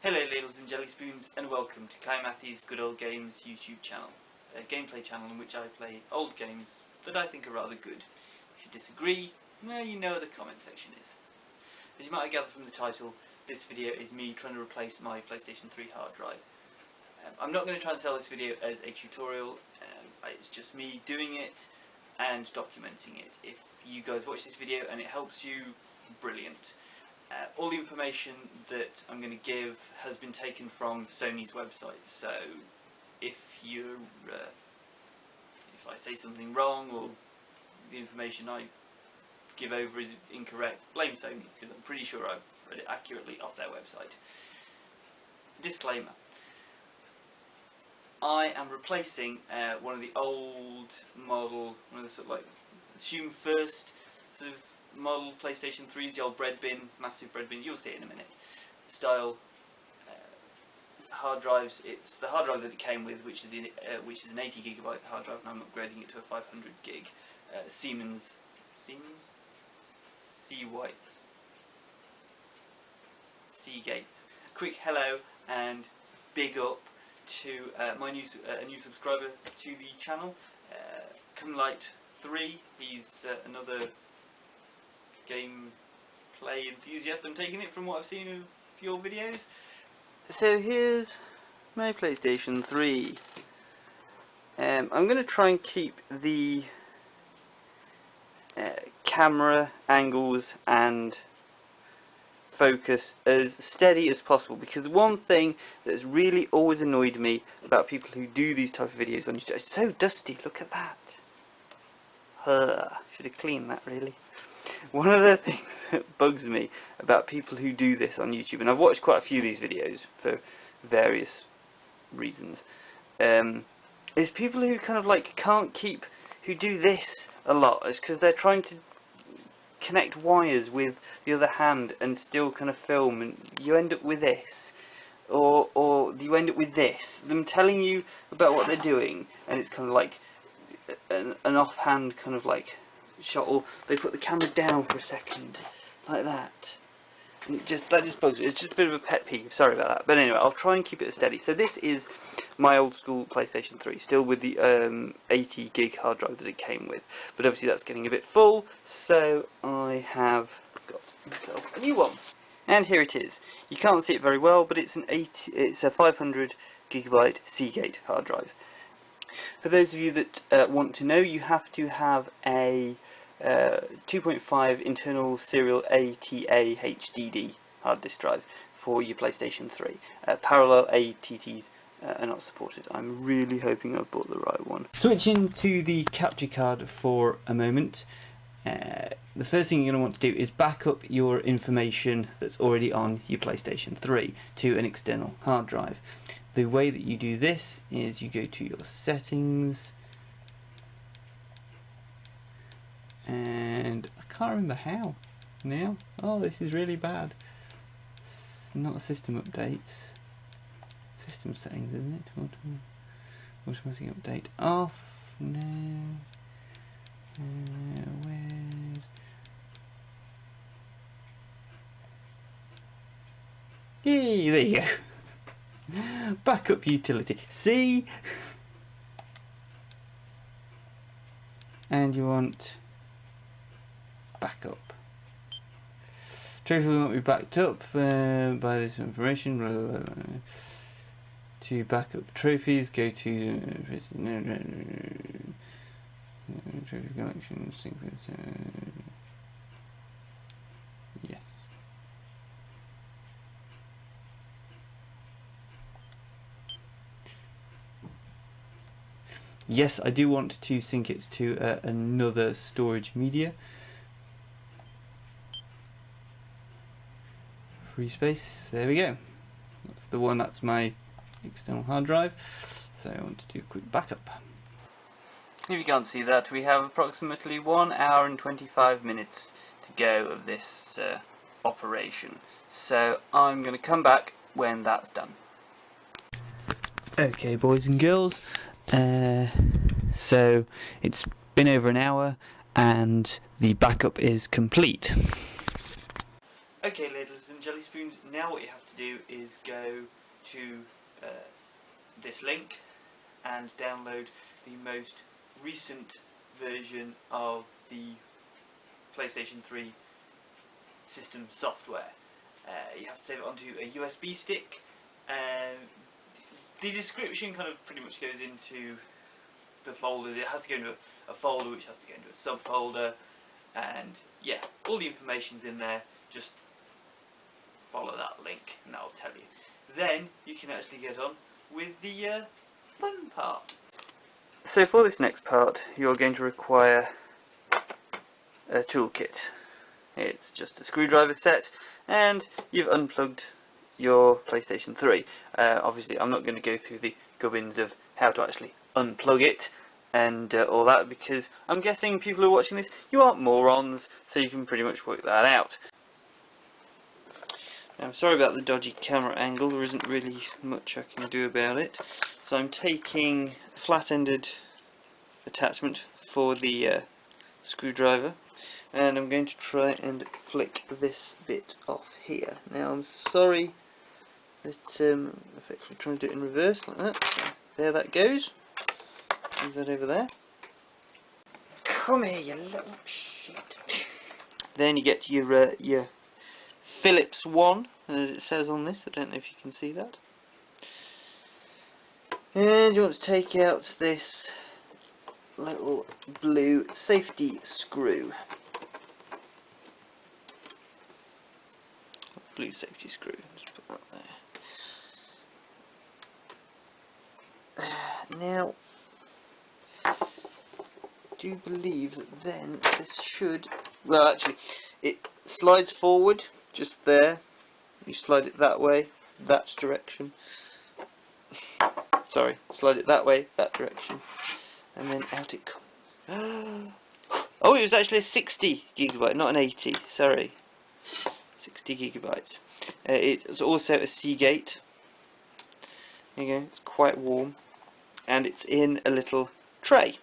Hello Ladles and Jelly Spoons, and welcome to Kohigh Mathy's Good Old Games YouTube channel, a gameplay channel in which I play old games that I think are rather good. If you disagree, well, you know where the comment section is. As you might have gathered from the title, this video is me trying to replace my PlayStation 3 hard drive. I'm not going to try and sell this video as a tutorial, it's just me doing it and documenting it. If you guys watch this video and it helps you, brilliant. All the information that I'm going to give has been taken from Sony's website, so if I say something wrong or the information I give over is incorrect, blame Sony, because I'm pretty sure I've read it accurately off their website. Disclaimer. I am replacing one of the old model, one of the sort of like, assume first sort of model PlayStation 3s, the old bread bin, massive bread bin, you'll see it in a minute, style hard drives. It's the hard drive that it came with, which is an 80 gigabyte hard drive, and I'm upgrading it to a 500 gig Siemens Seagate. Quick hello and big up to my new subscriber to the channel, Kohigh 3. He's another gameplay enthusiast, I'm taking it from what I've seen of your videos. So here's my PlayStation 3. I'm going to try and keep the camera angles and focus as steady as possible, because the one thing that's really always annoyed me about people who do these type of videos on YouTube, it's so dusty, look at that. Should have cleaned that really. One of the things that bugs me about people who do this on YouTube, and I've watched quite a few of these videos for various reasons, is people who kind of like can't keep, who do this a lot. It's because they're trying to connect wires with the other hand and still kind of film, and you end up with this, or you end up with this, them telling you about what they're doing, and it's kind of like an offhand kind of like shot, or they put the camera down for a second like that, and that just bugs me. It's just a bit of a pet peeve, sorry about that, but anyway, I'll try and keep it steady. So this is my old school PlayStation 3, still with the 80 gig hard drive that it came with, but obviously that's getting a bit full, so I have got myself a new one, and here it is. You can't see it very well, but it's a 500 gigabyte Seagate hard drive. For those of you that want to know, you have to have a 2.5 internal serial ATA HDD hard disk drive for your PlayStation 3. Parallel ATTs are not supported. I'm really hoping I've bought the right one. Switching to the capture card for a moment. The first thing you're going to want to do is back up your information that's already on your PlayStation 3 to an external hard drive. The way that you do this is you go to your settings, and I can't remember how now. Oh, this is really bad. It's not system updates. System settings, isn't it? Automatic update off. No. Where's... Yay, there you go. Backup utility. See? And you want backup. Trophy will not be backed up by this information. Blah, blah, blah. To backup trophies, go to trophy collection, sync with yes. Yes, I do want to sync it to another storage media. Free space, there we go. That's the one, that's my external hard drive. So I want to do a quick backup. If you can't see that, we have approximately 1 hour and 25 minutes to go of this operation. So I'm going to come back when that's done. Okay, boys and girls. So it's been over an hour and the backup is complete. Okay, ladles and jelly spoons, now what you have to do is go to this link and download the most recent version of the PlayStation 3 system software. You have to save it onto a USB stick. The description kind of pretty much goes into the folders. It has to go into a folder, which has to go into a subfolder, and yeah, all the information's in there. Just follow that link and that'll tell you. Then you can actually get on with the fun part. So for this next part you're going to require a toolkit. It's just a screwdriver set and you've unplugged your PlayStation 3. Obviously I'm not going to go through the gubbins of how to actually unplug it and all that, because I'm guessing people who are watching this, you aren't morons, so you can pretty much work that out. Now, I'm sorry about the dodgy camera angle, there isn't really much I can do about it. So I'm taking a flat-ended attachment for the screwdriver, and I'm going to try and flick this bit off here. Now I'm sorry that I'm effectively trying to do it in reverse like that. So there that goes. Move that over there. Come here, you little shit. Then you get your Phillips one, as it says on this. I don't know if you can see that. And you want to take out this little blue safety screw. Blue safety screw. Just put that there. Now, I do believe that then this should, well actually it slides forward just there. You slide it that way, that direction. Sorry, slide it that way, that direction, and then out it comes. Oh, it was actually a 60 gigabyte, not an 80. Sorry, 60 gigabytes. It's also a Seagate. There you go. It's quite warm, and it's in a little tray.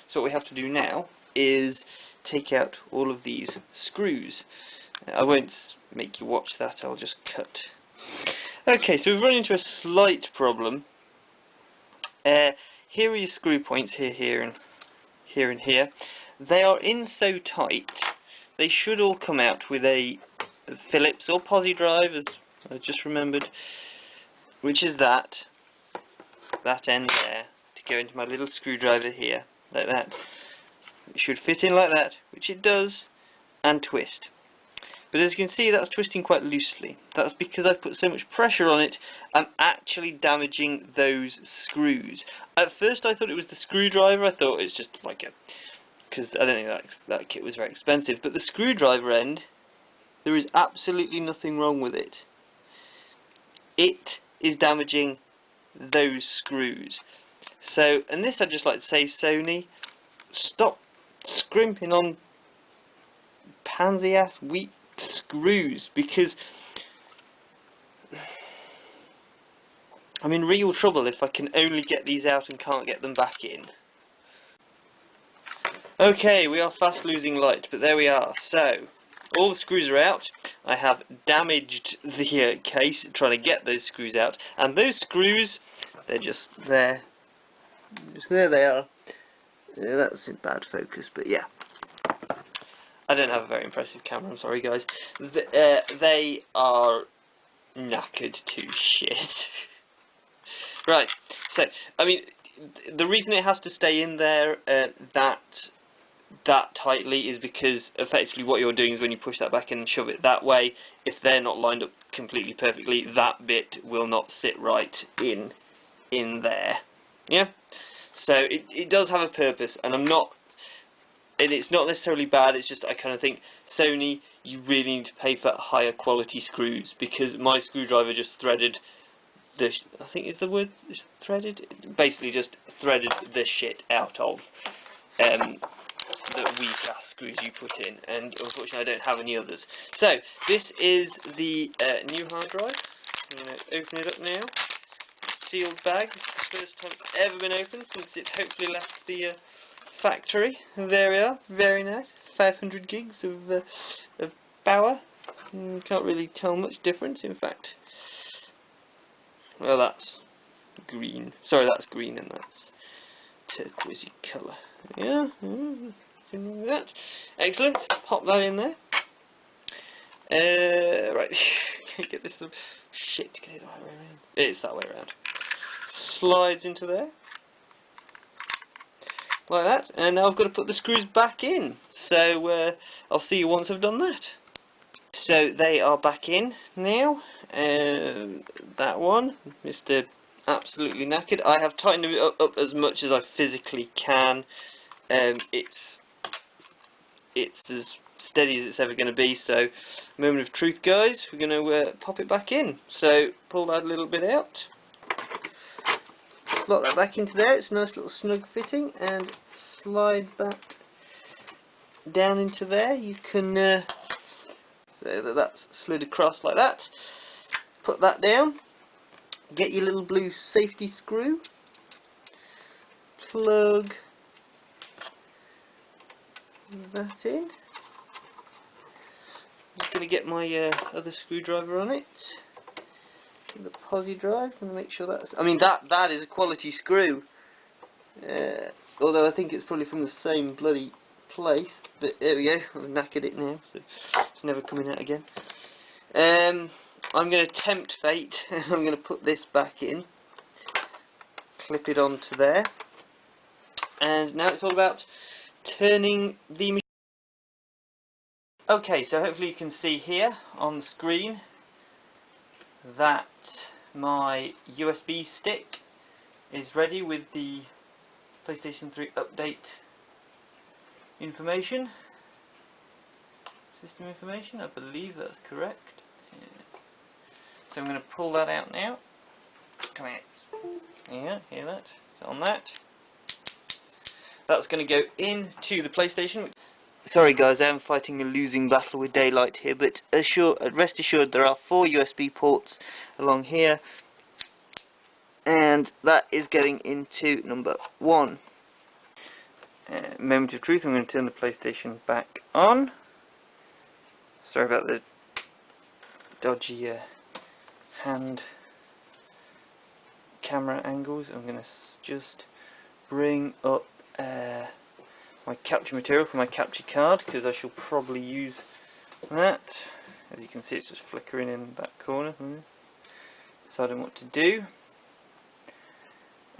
So what we have to do now is take out all of these screws. I won't make you watch that, I'll just cut. Okay, so we've run into a slight problem. Here are your screw points, here and here. They are in so tight, they should all come out with a Phillips or Posy drive, as I just remembered, which is that end there, to go into my little screwdriver here, like that. It should fit in like that, which it does, and twist. But as you can see, that's twisting quite loosely. That's because I've put so much pressure on it, I'm actually damaging those screws. At first I thought it was the screwdriver, I thought it's just like a, because I don't think that kit was very expensive, but the screwdriver end, there is absolutely nothing wrong with it. It is damaging those screws. So, and this I'd just like to say, Sony, stop scrimping on pansy ass weak screws, because I'm in real trouble if I can only get these out and can't get them back in. Okay, we are fast losing light, but there we are. So, all the screws are out. I have damaged the case trying to get those screws out, and those screws, they're just there. Just there they are. Yeah, that's in bad focus, but yeah. I don't have a very impressive camera, I'm sorry guys. They are knackered to shit. Right, so, I mean, the reason it has to stay in there that tightly is because effectively what you're doing is when you push that back in and shove it that way, if they're not lined up completely perfectly, that bit will not sit right in there. Yeah? So it does have a purpose, and it's not necessarily bad, it's just I kind of think, Sony, you really need to pay for higher quality screws, because my screwdriver just threaded the, I think is the word, threaded? Basically just threaded the shit out of the weak ass screws you put in, and unfortunately I don't have any others. So, this is the new hard drive. I'm going to open it up now. Sealed bag, it's the first time it's ever been opened since it hopefully left the factory. There we are, very nice. 500 gigs of power. Can't really tell much difference, in fact. Well, that's green. Sorry, that's green and that's turquoisey colour. Yeah, that. Excellent. Pop that in there. Right, get this shit, get it the right way around. It's that way around. Slides into there. Like that. And now I've got to put the screws back in. So, I'll see you once I've done that. So, they are back in now. That one, Mr. Absolutely knackered. I have tightened it up as much as I physically can. It's as steady as it's ever going to be, so moment of truth, guys. We're going to pop it back in. So pull that a little bit out, slot that back into there. It's a nice little snug fitting, and slide that down into there. You can so that's slid across like that. Put that down. Get your little blue safety screw. Plug that in. I'm just going to get my other screwdriver on it. The posi drive. I'm going to make sure that's. I mean, that is a quality screw. Although I think it's probably from the same bloody place. But there we go. I've knackered it now, so it's never coming out again. I'm going to tempt fate, and I'm going to put this back in. Clip it onto there. And now it's all about turning the machine. Okay, so hopefully you can see here on the screen that my USB stick is ready with the PlayStation 3 update information, system information. I believe that's correct. Yeah. So I'm going to pull that out now. Come out. Yeah, hear that? It's on that. That's going to go into the PlayStation. Sorry guys, I am fighting a losing battle with daylight here, but rest assured there are 4 USB ports along here, and that is going into number 1. Moment of truth, I'm going to turn the PlayStation back on. Sorry about the dodgy hand camera angles. I'm going to just bring up my capture material for my capture card, because I shall probably use that. As you can see, it's just flickering in that corner. Deciding what to do.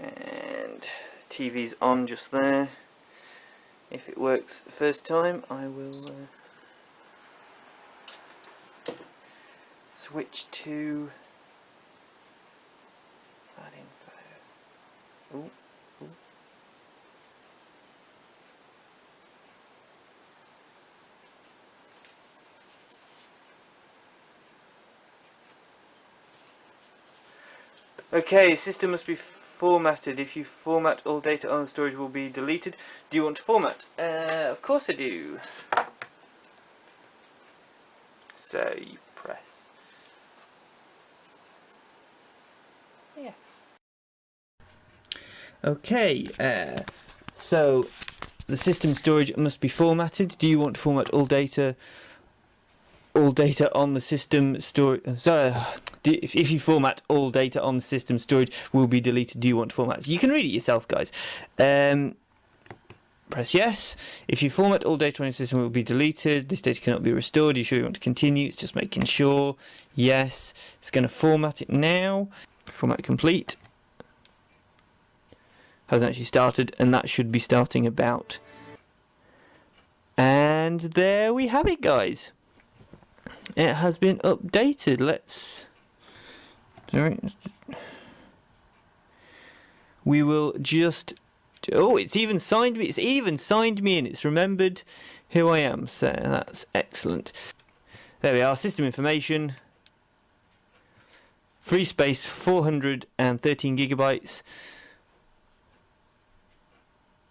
And TV's on just there. If it works the first time, I will switch to that info. Ooh. Okay, system must be formatted. If you format, all data on storage will be deleted. Do you want to format? Of course I do. So you press. Yeah. Okay, so the system storage must be formatted. Do you want to format all data on the system storage? Sorry, if you format all data on the system storage will be deleted. Do you want to format? You can read it yourself, guys. Press yes. If you format all data on your system, it will be deleted. This data cannot be restored. Are you sure you want to continue? It's just making sure. Yes. It's going to format it now. Format complete. Hasn't actually started, and that should be starting about. And there we have it, guys. It has been updated. We will just. Oh, it's even signed me. It's even signed me, and it's remembered who I am. So that's excellent. There we are. System information. Free space 413 gigabytes.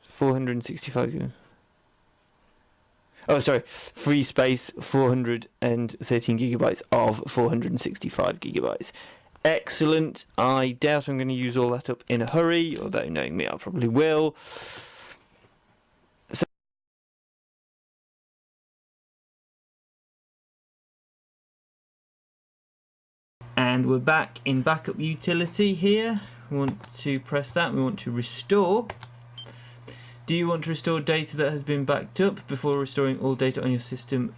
465 gigabytes. Oh, sorry. Free space 413 gigabytes of 465 gigabytes. Excellent. I doubt I'm going to use all that up in a hurry, although knowing me, I probably will. And we're back in backup utility here. We want to press that. We want to restore. Do you want to restore data that has been backed up? Before restoring, all data on your system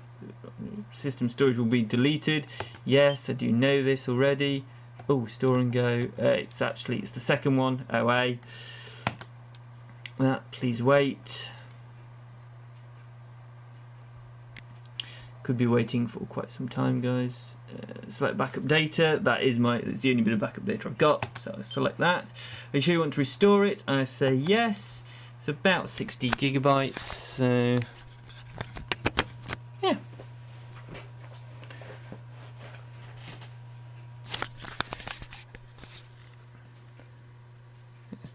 storage will be deleted. Yes, I do know this already. Oh, store and go. It's the second one. OA. That, please wait. Could be waiting for quite some time, guys. Select backup data. That's the only bit of backup data I've got, so I select that. Are you sure you want to restore it? I say yes. It's about 60 gigabytes, so yeah.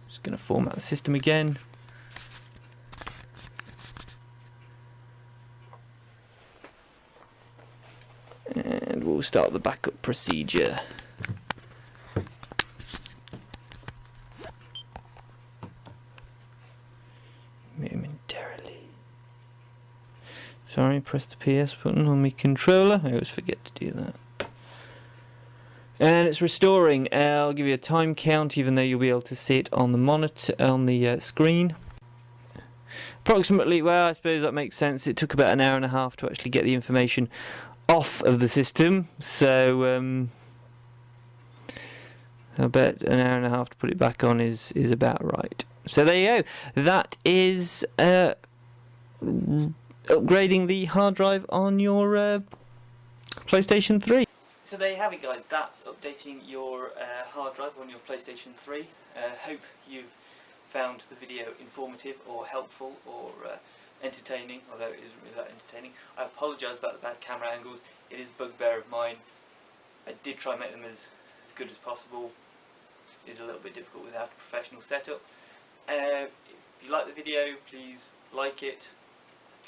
Just going to format the system again. And we'll start the backup procedure. Momentarily. Sorry, press the PS button on my controller. I always forget to do that. And it's restoring. I'll give you a time count, even though you'll be able to see it on the monitor, on the screen. Approximately, well, I suppose that makes sense. It took about an hour and a half to actually get the information off of the system, so I bet an hour and a half to put it back on is about right. So there you go. That is upgrading the hard drive on your PlayStation 3. So there you have it, guys. That's updating your hard drive on your PlayStation 3. Hope you've found the video informative or helpful or entertaining, although it isn't really that entertaining. I apologise about the bad camera angles. It is a bugbear of mine. I did try and make them as good as possible. It is a little bit difficult without a professional setup. If you like the video, please like it,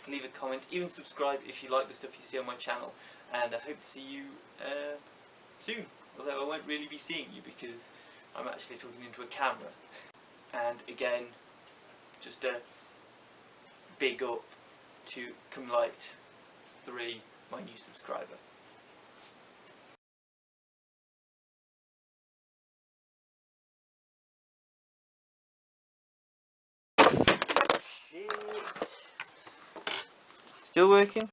leave a comment, even subscribe if you like the stuff you see on my channel. And I hope to see you soon, although I won't really be seeing you because I'm actually talking into a camera. And again, just a big up to Kohigh 3, my new subscriber. Shit. Still working?